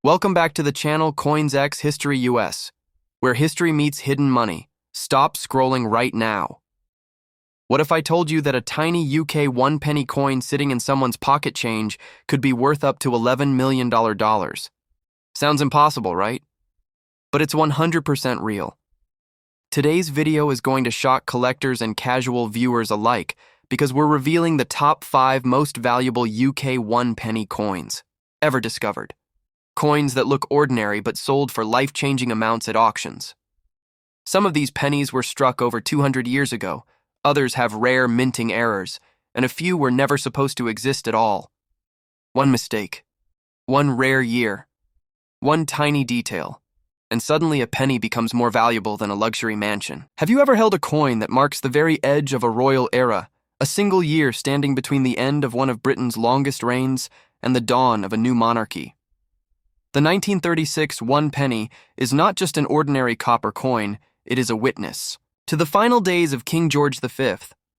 Welcome back to the channel COINSX History US, where history meets hidden money. Stop scrolling right now. What if I told you that a tiny UK 1 penny coin sitting in someone's pocket change could be worth up to $11 million? Sounds impossible, right? But it's 100% real. Today's video is going to shock collectors and casual viewers alike because we're revealing the top 5 most valuable UK 1 penny coins ever discovered. Coins that look ordinary but sold for life-changing amounts at auctions. Some of these pennies were struck over 200 years ago, others have rare minting errors, and a few were never supposed to exist at all. One mistake, one rare year, one tiny detail, and suddenly a penny becomes more valuable than a luxury mansion. Have you ever held a coin that marks the very edge of a royal era, a single year standing between the end of one of Britain's longest reigns and the dawn of a new monarchy? The 1936 1 penny is not just an ordinary copper coin, it is a witness to the final days of King George V,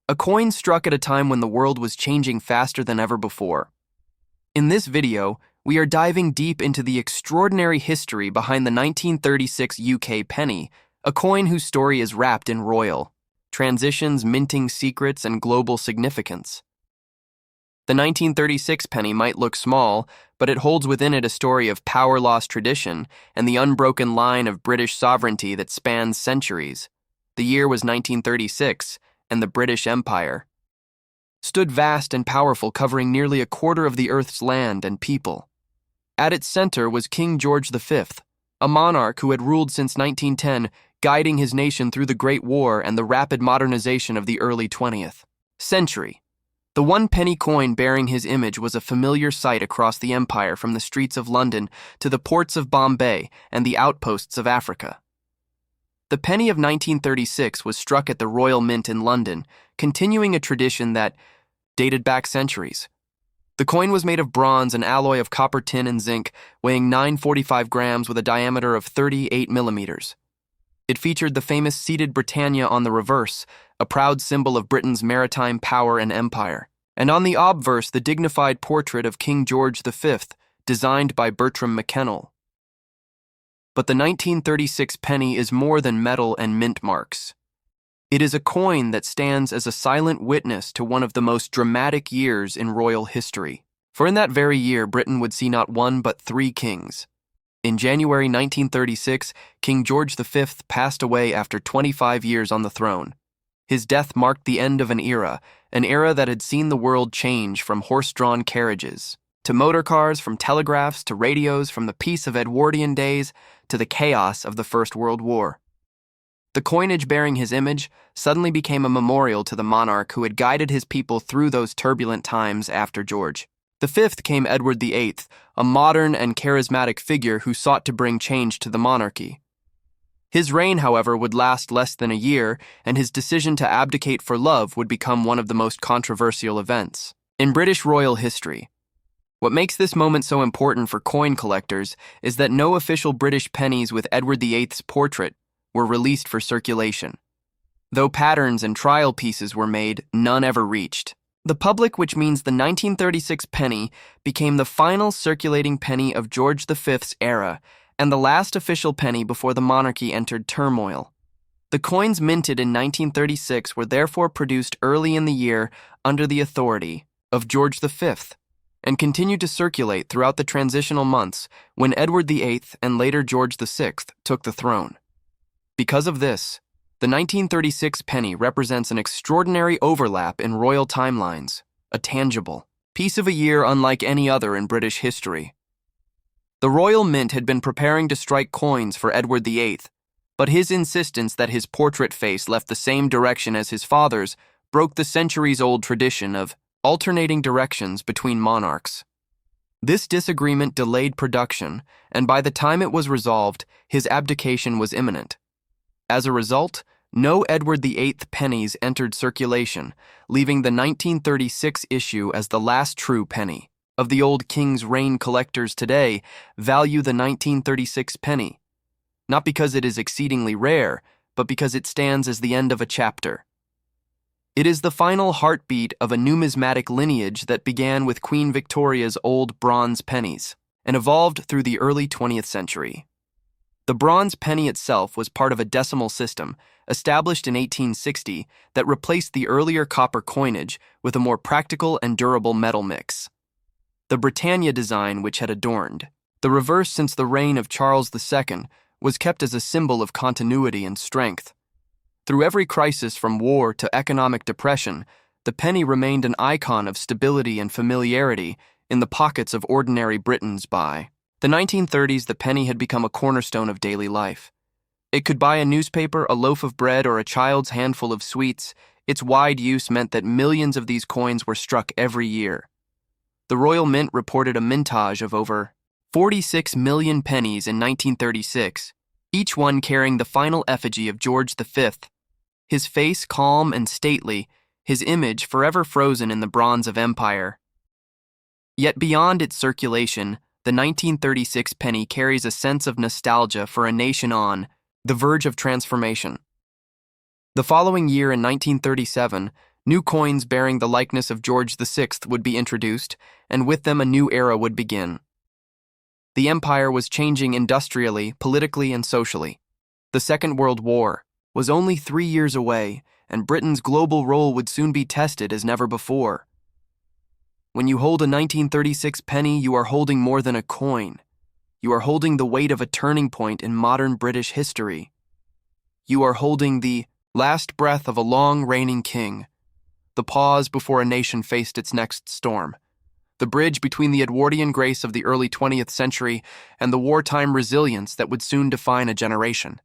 a coin struck at a time when the world was changing faster than ever before. In this video, we are diving deep into the extraordinary history behind the 1936 UK penny, a coin whose story is wrapped in royal transitions, minting secrets, and global significance. The 1936 penny might look small, but it holds within it a story of power-lost tradition and the unbroken line of British sovereignty that spans centuries. The year was 1936, and the British Empire stood vast and powerful, covering nearly a quarter of the Earth's land and people. At its center was King George V, a monarch who had ruled since 1910, guiding his nation through the Great War and the rapid modernization of the early 20th century. The 1 penny coin bearing his image was a familiar sight across the empire, from the streets of London to the ports of Bombay and the outposts of Africa. The penny of 1936 was struck at the Royal Mint in London, continuing a tradition that dated back centuries. The coin was made of bronze, an alloy of copper, tin, and zinc, weighing 945 grams with a diameter of 38 millimeters. It featured the famous seated Britannia on the reverse, a proud symbol of Britain's maritime power and empire, and on the obverse the dignified portrait of King George V, designed by Bertram McKennell. But the 1936 penny is more than metal and mint marks. It is a coin that stands as a silent witness to one of the most dramatic years in royal history. For in that very year, Britain would see not one but 3 kings. In January 1936, King George V passed away after 25 years on the throne. His death marked the end of an era that had seen the world change from horse-drawn carriages to motor cars, from telegraphs to radios, from the peace of Edwardian days to the chaos of the First World War. The coinage bearing his image suddenly became a memorial to the monarch who had guided his people through those turbulent times. After George V came Edward VIII, a modern and charismatic figure who sought to bring change to the monarchy. His reign, however, would last less than a year, and his decision to abdicate for love would become one of the most controversial events in British royal history. What makes this moment so important for coin collectors is that no official British pennies with Edward VIII's portrait were released for circulation. Though patterns and trial pieces were made, none ever reached the public, which means the 1936 penny became the final circulating penny of George V's era and the last official penny before the monarchy entered turmoil. The coins minted in 1936 were therefore produced early in the year under the authority of George V and continued to circulate throughout the transitional months when Edward VIII and later George VI took the throne. Because of this, the 1936 penny represents an extraordinary overlap in royal timelines, a tangible piece of a year unlike any other in British history. The Royal Mint had been preparing to strike coins for Edward VIII, but his insistence that his portrait face left the same direction as his father's broke the centuries-old tradition of alternating directions between monarchs. This disagreement delayed production, and by the time it was resolved, his abdication was imminent. As a result, no Edward VIII pennies entered circulation, leaving the 1936 issue as the last true penny. Of the old king's reign, collectors today value the 1936 penny, not because it is exceedingly rare, but because it stands as the end of a chapter. It is the final heartbeat of a numismatic lineage that began with Queen Victoria's old bronze pennies. and evolved through the early 20th century. The bronze penny itself was part of a decimal system established in 1860 that replaced the earlier copper coinage with a more practical and durable metal mix. The Britannia design, which had adorned the reverse since the reign of Charles II, was kept as a symbol of continuity and strength. Through every crisis from war to economic depression, the penny remained an icon of stability and familiarity in the pockets of ordinary Britons. By the 1930s, the penny had become a cornerstone of daily life. It could buy a newspaper, a loaf of bread, or a child's handful of sweets. Its wide use meant that millions of these coins were struck every year. The Royal Mint reported a mintage of over 46 million pennies in 1936, each one carrying the final effigy of George V, his face calm and stately, his image forever frozen in the bronze of empire. Yet beyond its circulation, the 1936 penny carries a sense of nostalgia for a nation on the verge of transformation. The following year, in 1937, new coins bearing the likeness of George VI would be introduced, and with them a new era would begin. The empire was changing industrially, politically, and socially. The Second World War was only 3 years away, and Britain's global role would soon be tested as never before. When you hold a 1936 penny, you are holding more than a coin. You are holding the weight of a turning point in modern British history. You are holding the last breath of a long reigning king, the pause before a nation faced its next storm, the bridge between the Edwardian grace of the early 20th century and the wartime resilience that would soon define a generation.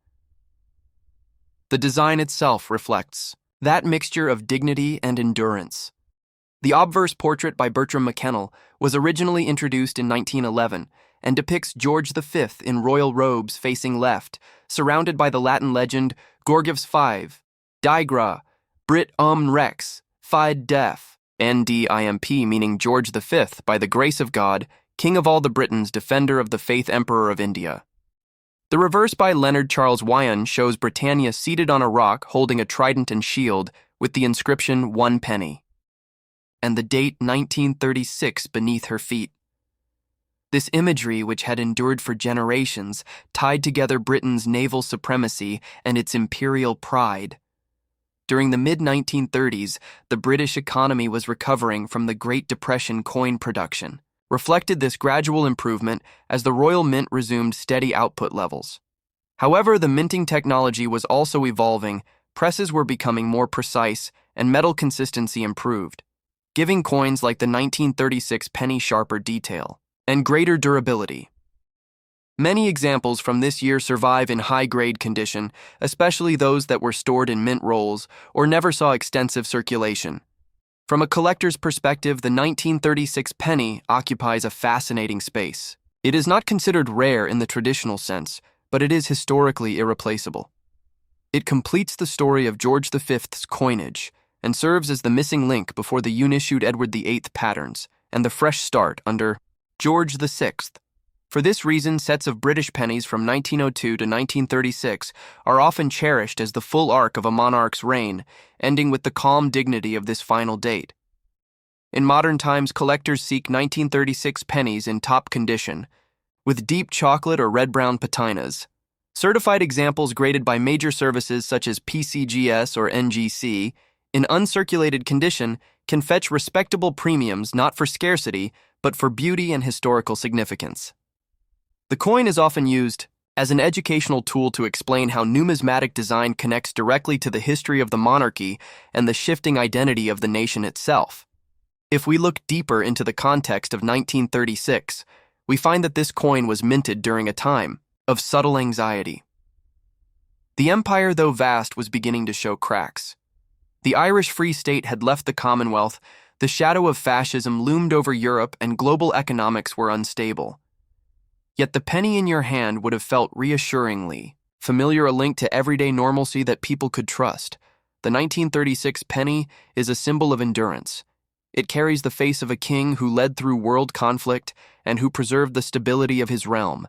The design itself reflects that mixture of dignity and endurance. The obverse portrait by Bertram McKennell was originally introduced in 1911 and depicts George V in royal robes facing left, surrounded by the Latin legend Gorgives 5, Digra, Brit Rex, Fide Def, NDIMP, meaning George V, by the grace of God, King of all the Britons, defender of the faith, Emperor of India. The reverse by Leonard Charles Wyon shows Britannia seated on a rock holding a trident and shield with the inscription 1 penny, and the date 1936 beneath her feet. This imagery, which had endured for generations, tied together Britain's naval supremacy and its imperial pride. During the mid-1930s, the British economy was recovering from the Great Depression coin production, reflected this gradual improvement as the Royal Mint resumed steady output levels. However, the minting technology was also evolving, presses were becoming more precise, and metal consistency improved, giving coins like the 1936 penny sharper detail and greater durability. Many examples from this year survive in high-grade condition, especially those that were stored in mint rolls or never saw extensive circulation. From a collector's perspective, the 1936 penny occupies a fascinating space. It is not considered rare in the traditional sense, but it is historically irreplaceable. It completes the story of George V's coinage and serves as the missing link before the unissued Edward VIII patterns and the fresh start under George VI. For this reason, sets of British pennies from 1902 to 1936 are often cherished as the full arc of a monarch's reign, ending with the calm dignity of this final date. In modern times, collectors seek 1936 pennies in top condition, with deep chocolate or red-brown patinas. Certified examples graded by major services such as PCGS or NGC, in uncirculated condition, can fetch respectable premiums not for scarcity, but for beauty and historical significance. The coin is often used as an educational tool to explain how numismatic design connects directly to the history of the monarchy and the shifting identity of the nation itself. If we look deeper into the context of 1936, we find that this coin was minted during a time of subtle anxiety. The empire, though vast, was beginning to show cracks. The Irish Free State had left the Commonwealth, the shadow of fascism loomed over Europe, and global economics were unstable. Yet the penny in your hand would have felt reassuringly familiar, a link to everyday normalcy that people could trust. The 1936 penny is a symbol of endurance. It carries the face of a king who led through world conflict and who preserved the stability of his realm.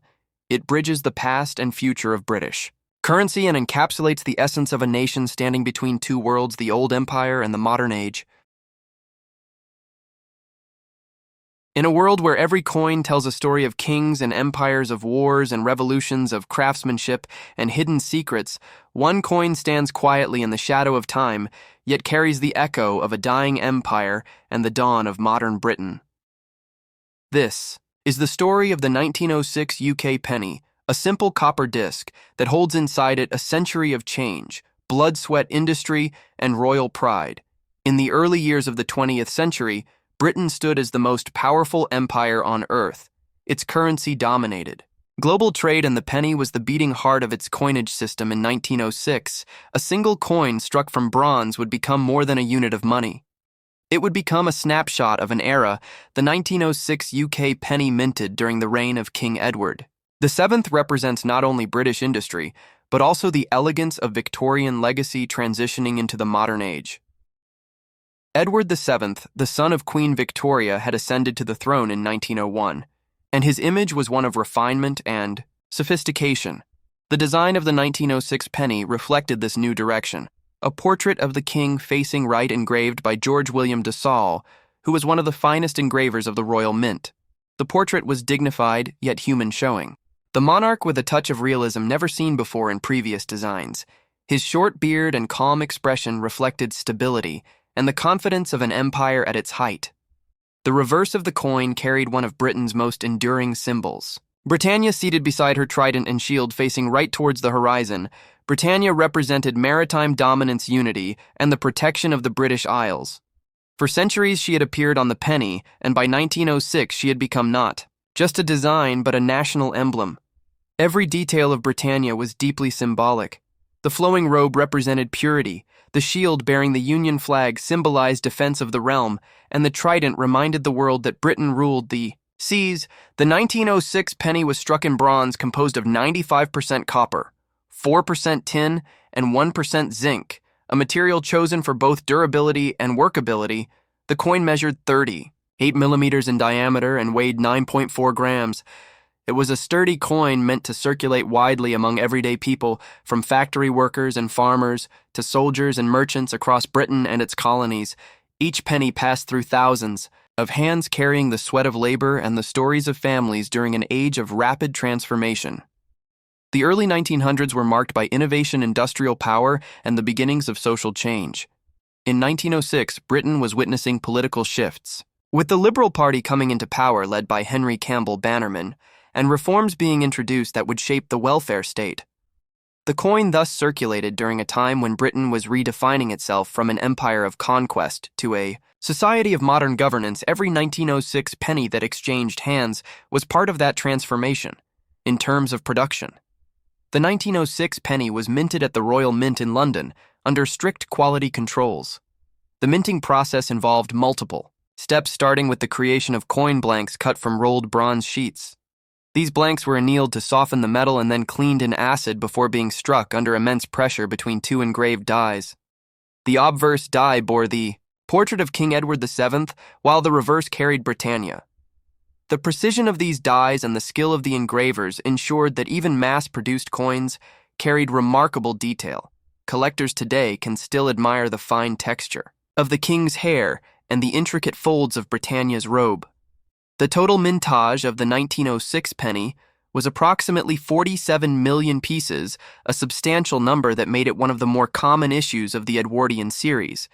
It bridges the past and future of British currency and encapsulates the essence of a nation standing between two worlds, the old empire and the modern age. In a world where every coin tells a story of kings and empires, of wars and revolutions, of craftsmanship and hidden secrets, one coin stands quietly in the shadow of time, yet carries the echo of a dying empire and the dawn of modern Britain. This is the story of the 1906 UK penny, a simple copper disc that holds inside it a century of change, blood, sweat, industry, and royal pride. In the early years of the 20th century, Britain stood as the most powerful empire on earth. Its currency dominated global trade, and the penny was the beating heart of its coinage system. In 1906, a single coin struck from bronze would become more than a unit of money. It would become a snapshot of an era, the 1906 UK penny minted during the reign of King Edward. The seventh represents not only British industry, but also the elegance of Victorian legacy transitioning into the modern age. Edward VII, the son of Queen Victoria, had ascended to the throne in 1901, and his image was one of refinement and sophistication. The design of the 1906 penny reflected this new direction. A portrait of the king facing right engraved by George William de Saulles, who was one of the finest engravers of the Royal Mint. The portrait was dignified, yet human showing. The monarch with a touch of realism never seen before in previous designs. His short beard and calm expression reflected stability and the confidence of an empire at its height. The reverse of the coin carried one of Britain's most enduring symbols. Britannia seated beside her trident and shield facing right towards the horizon. Britannia represented maritime dominance, unity, and the protection of the British Isles. For centuries she had appeared on the penny, and by 1906 she had become not just a design but a national emblem. Every detail of Britannia was deeply symbolic. The flowing robe represented purity, the shield bearing the Union flag symbolized defense of the realm, and the trident reminded the world that Britain ruled the seas. The 1906 penny was struck in bronze composed of 95% copper, 4% tin, and 1% zinc, a material chosen for both durability and workability. The coin measured 38 millimeters in diameter and weighed 9.4 grams. It was a sturdy coin meant to circulate widely among everyday people, from factory workers and farmers to soldiers and merchants across Britain and its colonies. Each penny passed through thousands of hands carrying the sweat of labor and the stories of families during an age of rapid transformation. The early 1900s were marked by innovation, industrial power, and the beginnings of social change. In 1906, Britain was witnessing political shifts, with the Liberal Party coming into power led by Henry Campbell Bannerman, and reforms being introduced that would shape the welfare state. The coin thus circulated during a time when Britain was redefining itself from an empire of conquest to a society of modern governance. Every 1906 penny that exchanged hands was part of that transformation. In terms of production, the 1906 penny was minted at the Royal Mint in London under strict quality controls. The minting process involved multiple steps, starting with the creation of coin blanks cut from rolled bronze sheets. These blanks were annealed to soften the metal and then cleaned in acid before being struck under immense pressure between two engraved dies. The obverse die bore the portrait of King Edward VII, while the reverse carried Britannia. The precision of these dies and the skill of the engravers ensured that even mass-produced coins carried remarkable detail. Collectors today can still admire the fine texture of the king's hair and the intricate folds of Britannia's robe. The total mintage of the 1906 penny was approximately 47 million pieces, a substantial number that made it one of the more common issues of the Edwardian series.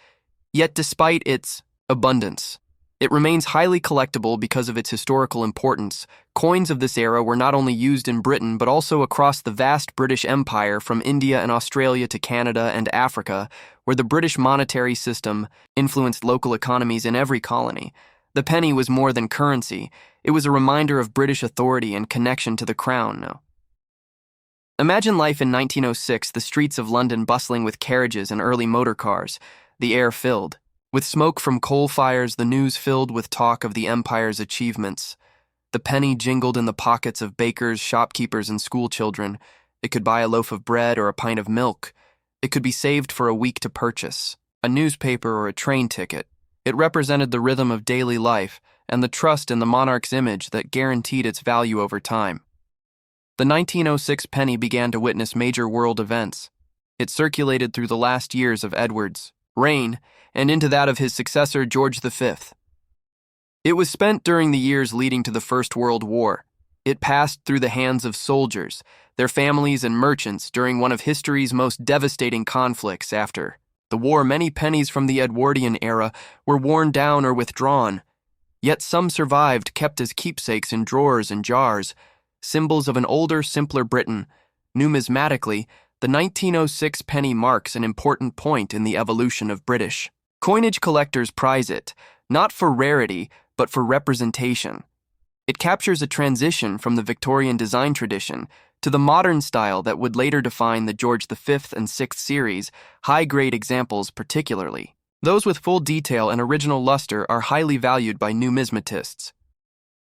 Yet despite its abundance, it remains highly collectible because of its historical importance. Coins of this era were not only used in Britain but also across the vast British Empire, from India and Australia to Canada and Africa, where the British monetary system influenced local economies in every colony. The penny was more than currency. It was a reminder of British authority and connection to the crown. No. Imagine life in 1906, the streets of London bustling with carriages and early motor cars, the air filled with smoke from coal fires, the news filled with talk of the empire's achievements. The penny jingled in the pockets of bakers, shopkeepers, and schoolchildren. It could buy a loaf of bread or a pint of milk. It could be saved for a week to purchase a newspaper or a train ticket. It represented the rhythm of daily life and the trust in the monarch's image that guaranteed its value over time. The 1906 penny began to witness major world events. It circulated through the last years of Edward's reign and into that of his successor, George V. It was spent during the years leading to the First World War. It passed through the hands of soldiers, their families, and merchants during one of history's most devastating conflicts. After the war, many pennies from the Edwardian era were worn down or withdrawn, yet some survived, kept as keepsakes in drawers and jars, symbols of an older, simpler Britain. Numismatically, the 1906 penny marks an important point in the evolution of British coinage. Collectors prize it, not for rarity, but for representation. It captures a transition from the Victorian design tradition to the modern style that would later define the George V and VI series. High-grade examples, particularly those with full detail and original luster, are highly valued by numismatists.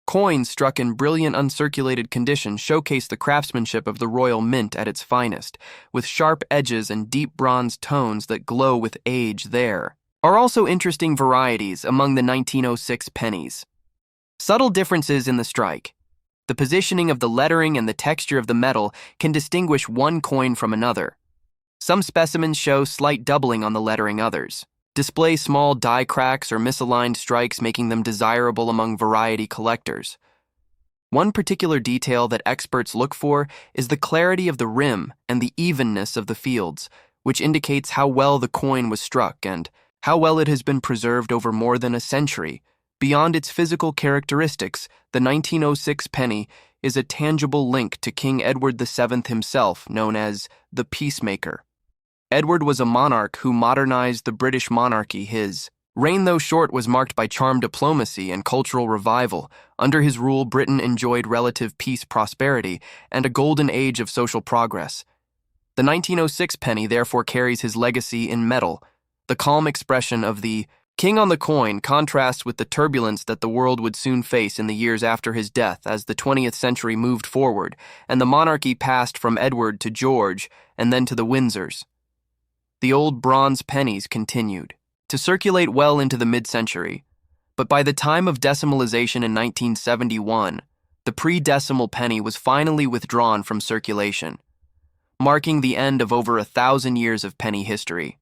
Coins struck in brilliant uncirculated condition showcase the craftsmanship of the Royal Mint at its finest, with sharp edges and deep bronze tones that glow with age. There are also interesting varieties among the 1906 pennies. Subtle differences in the strike, the positioning of the lettering, and the texture of the metal can distinguish one coin from another. Some specimens show slight doubling on the lettering, others display small die cracks or misaligned strikes, making them desirable among variety collectors. One particular detail that experts look for is the clarity of the rim and the evenness of the fields, which indicates how well the coin was struck and how well it has been preserved over more than a century. Beyond its physical characteristics, the 1906 penny is a tangible link to King Edward VII himself, known as the Peacemaker. Edward was a monarch who modernized the British monarchy. His reign, though short, was marked by charm, diplomacy, and cultural revival. Under his rule, Britain enjoyed relative peace, prosperity, and a golden age of social progress. The 1906 penny therefore carries his legacy in metal. The calm expression of the king on the coin contrasts with the turbulence that the world would soon face in the years after his death as the 20th century moved forward and the monarchy passed from Edward to George and then to the Windsors. The old bronze pennies continued to circulate well into the mid-century, but by the time of decimalization in 1971, the pre-decimal penny was finally withdrawn from circulation, marking the end of over 1,000 years of penny history.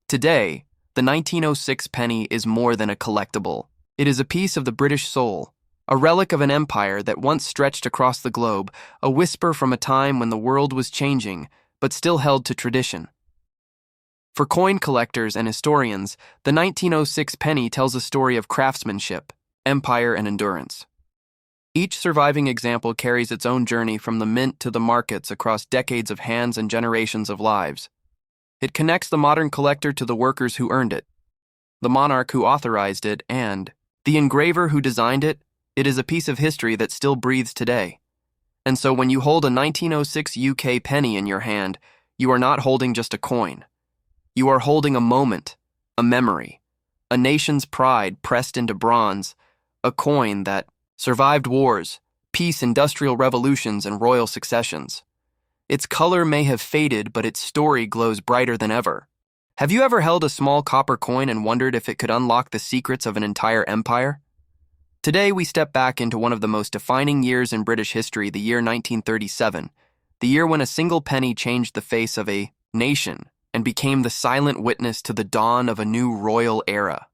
Today, the 1906 penny is more than a collectible. It is a piece of the British soul, a relic of an empire that once stretched across the globe, a whisper from a time when the world was changing, but still held to tradition. For coin collectors and historians, the 1906 penny tells a story of craftsmanship, empire, and endurance. Each surviving example carries its own journey from the mint to the markets across decades of hands and generations of lives. It connects the modern collector to the workers who earned it, the monarch who authorized it, and the engraver who designed it. It is a piece of history that still breathes today. And so when you hold a 1906 UK penny in your hand, you are not holding just a coin. You are holding a moment, a memory, a nation's pride pressed into bronze, a coin that survived wars, peace, industrial revolutions, and royal successions. Its color may have faded, but its story glows brighter than ever. Have you ever held a small copper coin and wondered if it could unlock the secrets of an entire empire? Today, we step back into one of the most defining years in British history, the year 1937, the year when a single penny changed the face of a nation and became the silent witness to the dawn of a new royal era.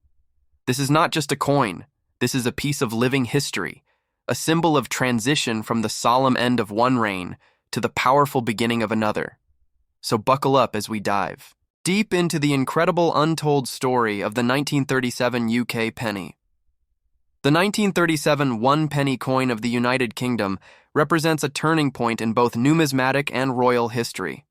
This is not just a coin. This is a piece of living history, a symbol of transition from the solemn end of one reign to the powerful beginning of another. So buckle up as we dive deep into the incredible untold story of the 1937 UK penny. The 1937 one-penny coin of the United Kingdom represents a turning point in both numismatic and royal history.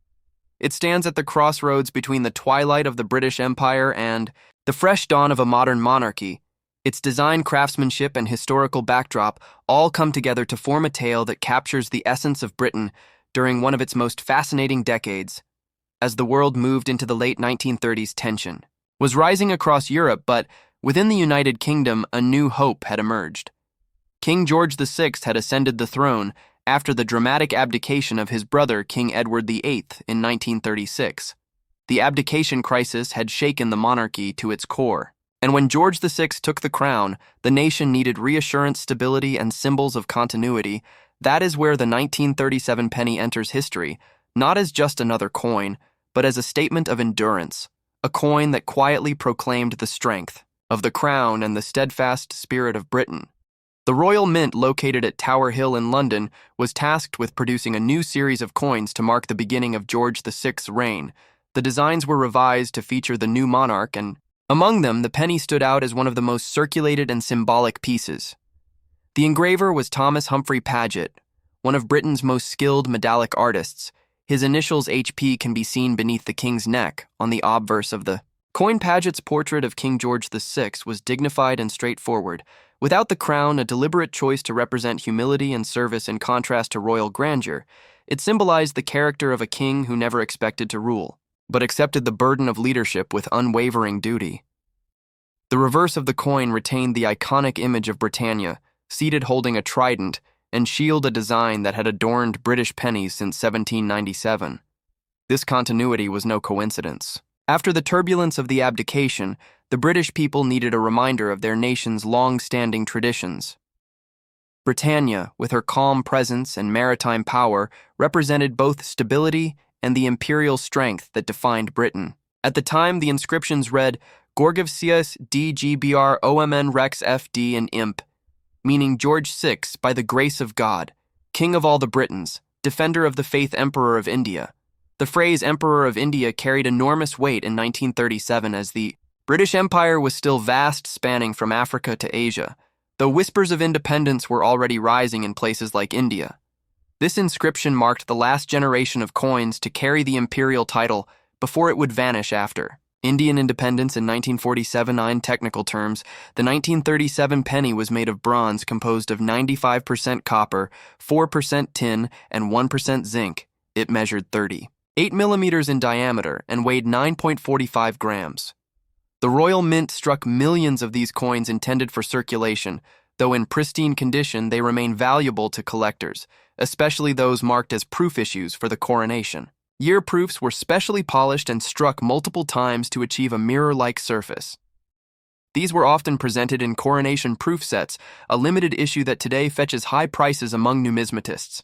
It stands at the crossroads between the twilight of the British Empire and the fresh dawn of a modern monarchy. Its design, craftsmanship, and historical backdrop all come together to form a tale that captures the essence of Britain during one of its most fascinating decades. As the world moved into the late 1930s, tension was rising across Europe, but within the United Kingdom, a new hope had emerged. King George VI had ascended the throne after the dramatic abdication of his brother, King Edward VIII, in 1936. The abdication crisis had shaken the monarchy to its core, and when George VI took the crown, the nation needed reassurance, stability, and symbols of continuity. That is where the 1937 penny enters history, not as just another coin, but as a statement of endurance, a coin that quietly proclaimed the strength, of the crown and the steadfast spirit of Britain. The Royal Mint, located at Tower Hill in London, was tasked with producing a new series of coins to mark the beginning of George VI's reign. The designs were revised to feature the new monarch, and among them, the penny stood out as one of the most circulated and symbolic pieces. The engraver was Thomas Humphrey Paget, one of Britain's most skilled medallic artists. His initials HP can be seen beneath the king's neck on the obverse of the coin. Paget's portrait of King George VI was dignified and straightforward, without the crown, a deliberate choice to represent humility and service in contrast to royal grandeur. It symbolized the character of a king who never expected to rule, but accepted the burden of leadership with unwavering duty. The reverse of the coin retained the iconic image of Britannia, seated holding a trident, and shield, a design that had adorned British pennies since 1797. This continuity was no coincidence. After the turbulence of the abdication, the British people needed a reminder of their nation's long-standing traditions. Britannia, with her calm presence and maritime power, represented both stability and the imperial strength that defined Britain. At the time, the inscriptions read, Gorgivsius DGBR OMN Rex FD and Imp, meaning George VI, by the grace of God, King of all the Britons, defender of the faith, Emperor of India. The phrase Emperor of India carried enormous weight in 1937 as the British Empire was still vast, spanning from Africa to Asia, though whispers of independence were already rising in places like India. This inscription marked the last generation of coins to carry the imperial title before it would vanish after. Indian independence in 1947. In technical terms, the 1937 penny was made of bronze composed of 95% copper, 4% tin, and 1% zinc. It measured 38 millimeters in diameter and weighed 9.45 grams. The Royal Mint struck millions of these coins intended for circulation, though in pristine condition they remain valuable to collectors, especially those marked as proof issues for the coronation. Year proofs were specially polished and struck multiple times to achieve a mirror-like surface. These were often presented in coronation proof sets, a limited issue that today fetches high prices among numismatists.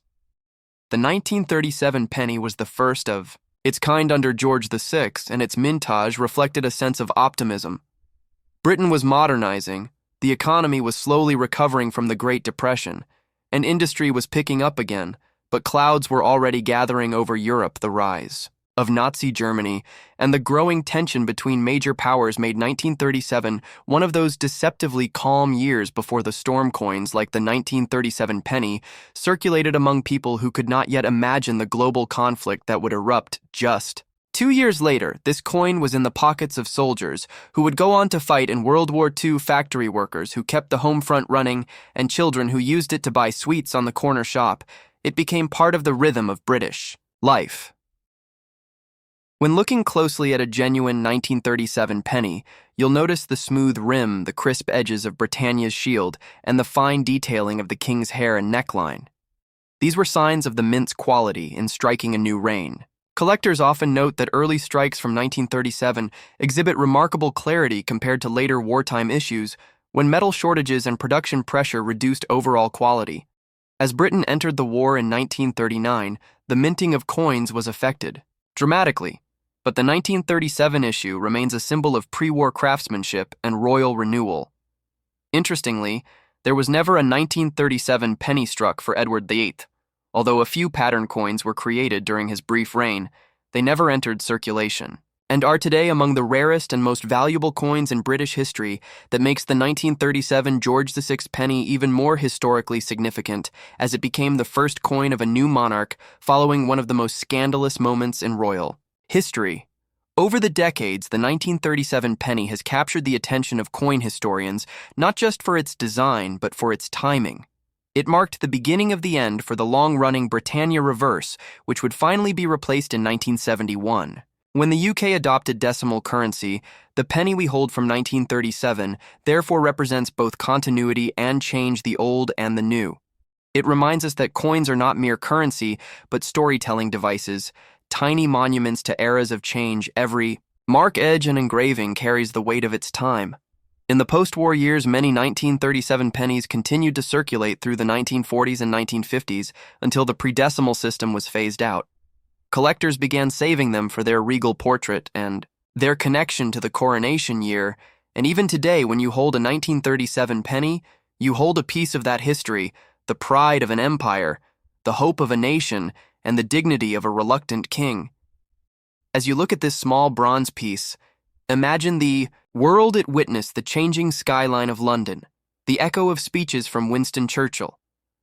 The 1937 penny was the first of its kind under George VI, and its mintage reflected a sense of optimism. Britain was modernizing, the economy was slowly recovering from the Great Depression, and industry was picking up again, but clouds were already gathering over Europe. The rise of Nazi Germany and the growing tension between major powers made 1937 one of those deceptively calm years before the storm coins like the 1937 penny circulated among people who could not yet imagine the global conflict that would erupt just 2 years later. This coin was in the pockets of soldiers who would go on to fight in World War II, factory workers who kept the home front running, and children who used it to buy sweets on the corner shop. It became part of the rhythm of British life. When looking closely at a genuine 1937 penny, you'll notice the smooth rim, the crisp edges of Britannia's shield, and the fine detailing of the king's hair and neckline. These were signs of the mint's quality in striking a new reign. Collectors often note that early strikes from 1937 exhibit remarkable clarity compared to later wartime issues when metal shortages and production pressure reduced overall quality. As Britain entered the war in 1939, the minting of coins was affected dramatically, but the 1937 issue remains a symbol of pre-war craftsmanship and royal renewal. Interestingly, there was never a 1937 penny struck for Edward VIII. Although a few pattern coins were created during his brief reign, they never entered circulation, and are today among the rarest and most valuable coins in British history. That makes the 1937 George VI penny even more historically significant, as it became the first coin of a new monarch following one of the most scandalous moments in royal history. Over the decades, the 1937 penny has captured the attention of coin historians, not just for its design, but for its timing. It marked the beginning of the end for the long-running Britannia reverse, which would finally be replaced in 1971. When the UK adopted decimal currency, the penny we hold from 1937 therefore represents both continuity and change, the old and the new. It reminds us that coins are not mere currency, but storytelling devices, tiny monuments to eras of change. Every mark, edge, and engraving carries the weight of its time. In the post-war years, many 1937 pennies continued to circulate through the 1940s and 1950s until the pre-decimal system was phased out. Collectors began saving them for their regal portrait and their connection to the coronation year, And even today, when you hold a 1937 penny, you hold a piece of that history, the pride of an empire, the hope of a nation, and the dignity of a reluctant king. As you look at this small bronze piece, imagine the world it witnessed, the changing skyline of London, the echo of speeches from Winston Churchill,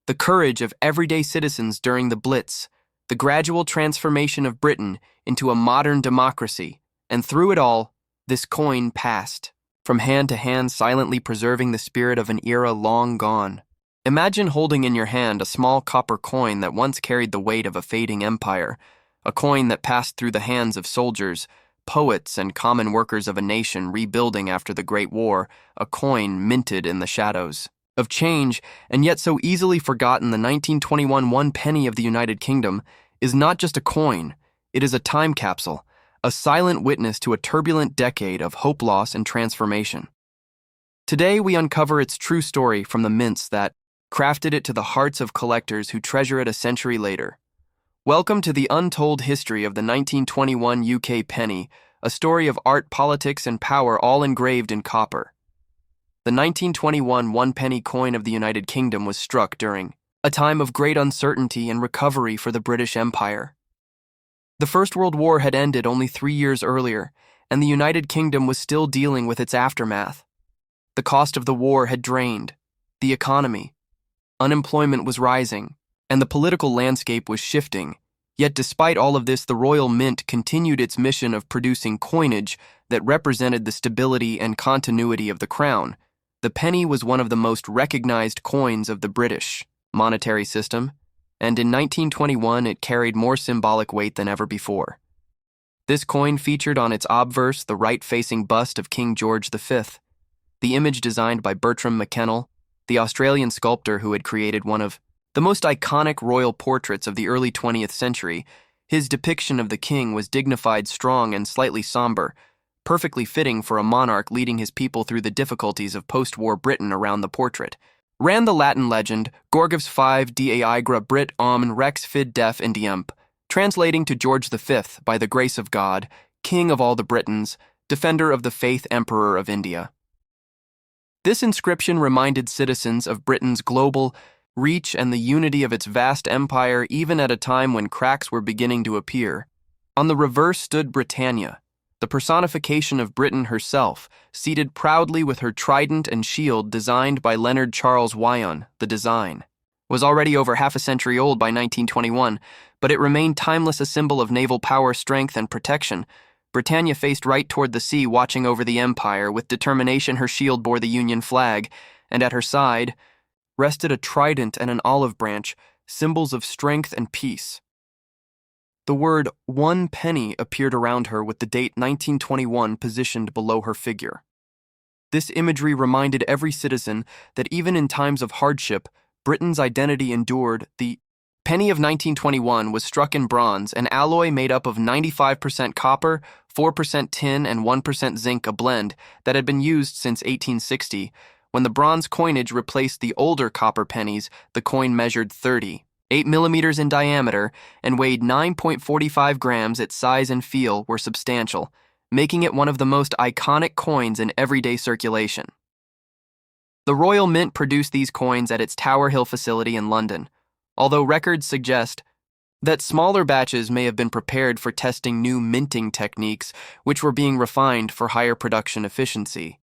the courage of everyday citizens during the Blitz, the gradual transformation of Britain into a modern democracy, and through it all, this coin passed, from hand to hand, silently preserving the spirit of an era long gone. Imagine holding in your hand a small copper coin that once carried the weight of a fading empire, a coin that passed through the hands of soldiers, poets, and common workers of a nation rebuilding after the Great War, a coin minted in the shadows of change, and yet so easily forgotten. The 1921 one penny of the United Kingdom is not just a coin, it is a time capsule, a silent witness to a turbulent decade of hope, loss, and transformation. Today, we uncover its true story from the mints that crafted it to the hearts of collectors who treasure it a century later. Welcome to the untold history of the 1921 UK penny, a story of art, politics, and power, all engraved in copper. The 1921 one-penny coin of the United Kingdom was struck during a time of great uncertainty and recovery for the British Empire. The First World War had ended only 3 years earlier, and the United Kingdom was still dealing with its aftermath. The cost of the war had drained the economy. Unemployment was rising, and the political landscape was shifting. Yet despite all of this, the Royal Mint continued its mission of producing coinage that represented the stability and continuity of the crown. The penny was one of the most recognized coins of the British monetary system, and in 1921 it carried more symbolic weight than ever before. This coin featured on its obverse the right-facing bust of King George V, the image designed by Bertram McKennell, the Australian sculptor who had created one of the most iconic royal portraits of the early 20th century. His depiction of the king was dignified, strong, and slightly somber, perfectly fitting for a monarch leading his people through the difficulties of post-war Britain. Around the portrait ran the Latin legend, Gorgivs 5 Daigra Brit Omn Rex Fid Def Indiemp, translating to George V, by the grace of God, King of all the Britons, defender of the faith, Emperor of India. This inscription reminded citizens of Britain's global reach and the unity of its vast empire, even at a time when cracks were beginning to appear. On the reverse stood Britannia, the personification of Britain herself, seated proudly with her trident and shield designed by Leonard Charles Wyon. The design was already over half a century old by 1921, but it remained timeless, a symbol of naval power, strength, and protection. Britannia faced right toward the sea, watching over the empire. With determination, her shield bore the Union flag, and at her side rested a trident and an olive branch, symbols of strength and peace. The word one penny appeared around her, with the date 1921 positioned below her figure. This imagery reminded every citizen that even in times of hardship, Britain's identity endured. The penny of 1921 was struck in bronze, an alloy made up of 95% copper, 4% tin, and 1% zinc, a blend that had been used since 1860. When the bronze coinage replaced the older copper pennies, the coin measured 38 millimeters in diameter and weighed 9.45 grams. Its size and feel were substantial, making it one of the most iconic coins in everyday circulation. The Royal Mint produced these coins at its Tower Hill facility in London, although records suggest that smaller batches may have been prepared for testing new minting techniques, which were being refined for higher production efficiency.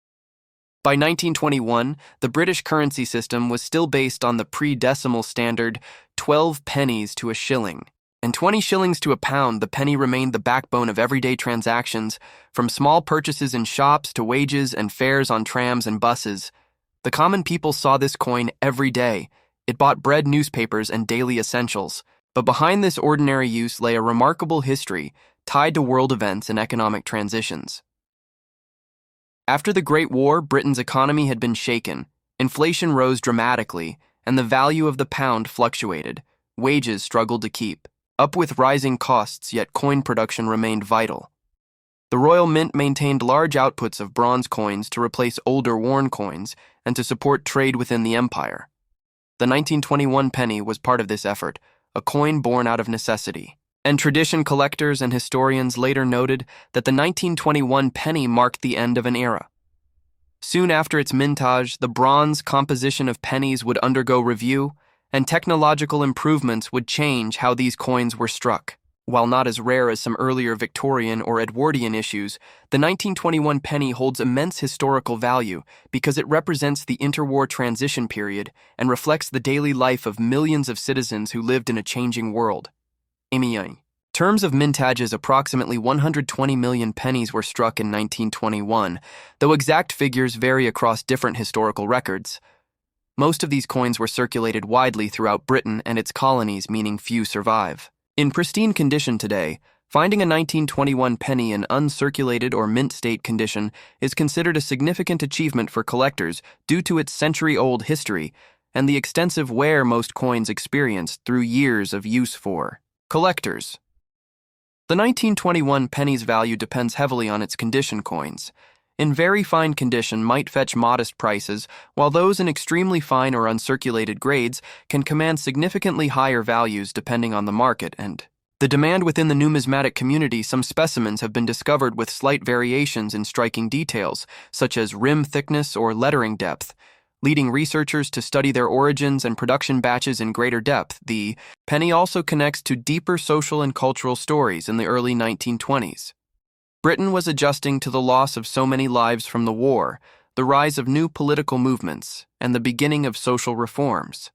By 1921, the British currency system was still based on the pre-decimal standard 12 pennies to a shilling, and 20 shillings to a pound. The penny remained the backbone of everyday transactions, from small purchases in shops to wages and fares on trams and buses. The common people saw this coin every day. It bought bread, newspapers, and daily essentials. But behind this ordinary use lay a remarkable history tied to world events and economic transitions. After the Great War, Britain's economy had been shaken. Inflation rose dramatically, and the value of the pound fluctuated. Wages struggled to keep up with rising costs, yet coin production remained vital. The Royal Mint maintained large outputs of bronze coins to replace older worn coins and to support trade within the empire. The 1921 penny was part of this effort, a coin born out of necessity. And tradition collectors and historians later noted that the 1921 penny marked the end of an era. Soon after its mintage, the bronze composition of pennies would undergo review, and technological improvements would change how these coins were struck. While not as rare as some earlier Victorian or Edwardian issues, the 1921 penny holds immense historical value because it represents the interwar transition period and reflects the daily life of millions of citizens who lived in a changing world. Terms of mintages, approximately 120 million pennies were struck in 1921, though exact figures vary across different historical records. Most of these coins were circulated widely throughout Britain and its colonies, meaning few survive. In pristine condition today, finding a 1921 penny in uncirculated or mint state condition is considered a significant achievement for collectors due to its century-old history and the extensive wear most coins experienced through years of use for collectors. The 1921 penny's value depends heavily on its condition coins. In very fine condition might fetch modest prices, while those in extremely fine or uncirculated grades can command significantly higher values depending on the market and the demand within the numismatic community. Some specimens have been discovered with slight variations in striking details, such as rim thickness or lettering depth, leading researchers to study their origins and production batches in greater depth. The penny also connects to deeper social and cultural stories in the early 1920s. Britain was adjusting to the loss of so many lives from the war, the rise of new political movements, and the beginning of social reforms.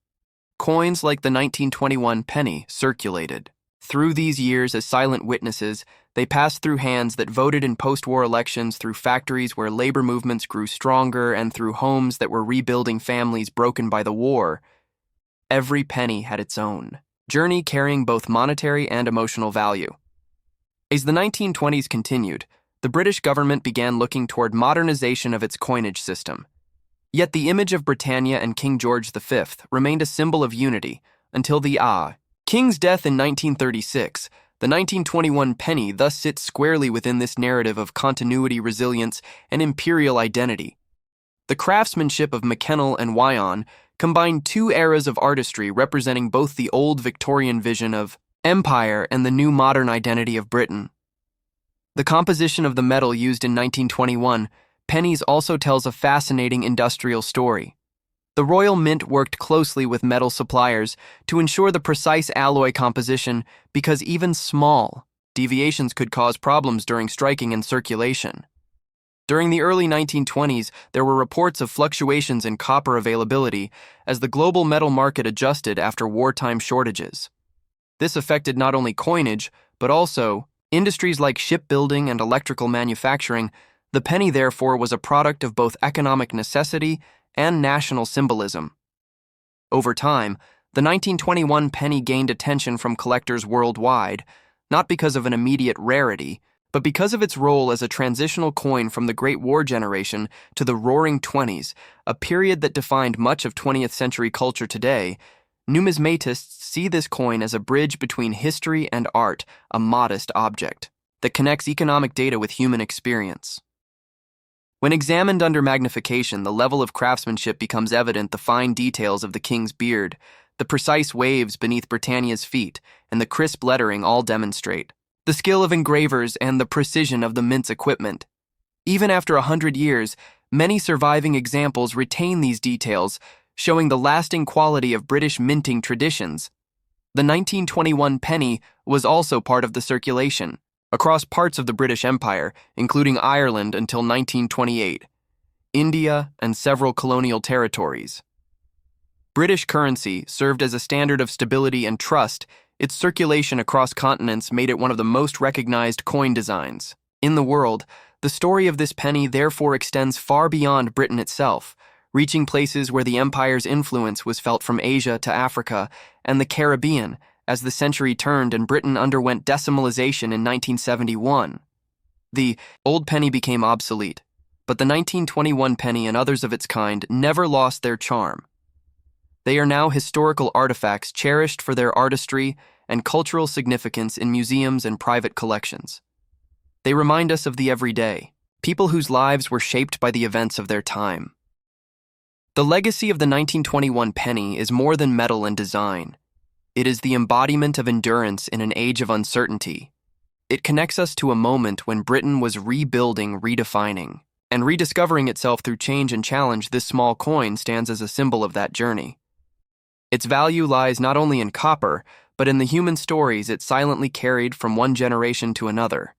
Coins like the 1921 penny circulated. Through these years as silent witnesses, they passed through hands that voted in post-war elections, through factories where labor movements grew stronger, and through homes that were rebuilding families broken by the war. Every penny had its own journey, carrying both monetary and emotional value. As the 1920s continued, the British government began looking toward modernization of its coinage system. Yet the image of Britannia and King George V remained a symbol of unity until the King's death in 1936. The 1921 penny thus sits squarely within this narrative of continuity, resilience, and imperial identity. The craftsmanship of McKennell and Wyon combined two eras of artistry representing both the old Victorian vision of empire and the new modern identity of Britain. The composition of the metal used in 1921 pennies also tells a fascinating industrial story. The Royal Mint worked closely with metal suppliers to ensure the precise alloy composition because even small deviations could cause problems during striking and circulation. During the early 1920s, there were reports of fluctuations in copper availability as the global metal market adjusted after wartime shortages. This affected not only coinage, but also industries like shipbuilding and electrical manufacturing. The penny, therefore, was a product of both economic necessity and national symbolism. Over time, the 1921 penny gained attention from collectors worldwide, not because of an immediate rarity, but because of its role as a transitional coin from the Great War generation to the Roaring Twenties, a period that defined much of 20th century culture today. Numismatists see this coin as a bridge between history and art, a modest object that connects economic data with human experience. When examined under magnification, the level of craftsmanship becomes evident. The fine details of the king's beard, the precise waves beneath Britannia's feet, and the crisp lettering all demonstrate the skill of engravers and the precision of the mint's equipment. Even after 100 years, many surviving examples retain these details, showing the lasting quality of British minting traditions. The 1921 penny was also part of the circulation across parts of the British Empire, including Ireland until 1928, India, and several colonial territories. British currency served as a standard of stability and trust. Its circulation across continents made it one of the most recognized coin designs in the world. The story of this penny therefore extends far beyond Britain itself, reaching places where the empire's influence was felt from Asia to Africa and the Caribbean as the century turned and Britain underwent decimalization in 1971. The old penny became obsolete, but the 1921 penny and others of its kind never lost their charm. They are now historical artifacts cherished for their artistry and cultural significance in museums and private collections. They remind us of the everyday, people whose lives were shaped by the events of their time. The legacy of the 1921 penny is more than metal and design. It is the embodiment of endurance in an age of uncertainty. It connects us to a moment when Britain was rebuilding, redefining, And rediscovering itself through change and challenge, this small coin stands as a symbol of that journey. Its value lies not only in copper, but in the human stories it silently carried from one generation to another.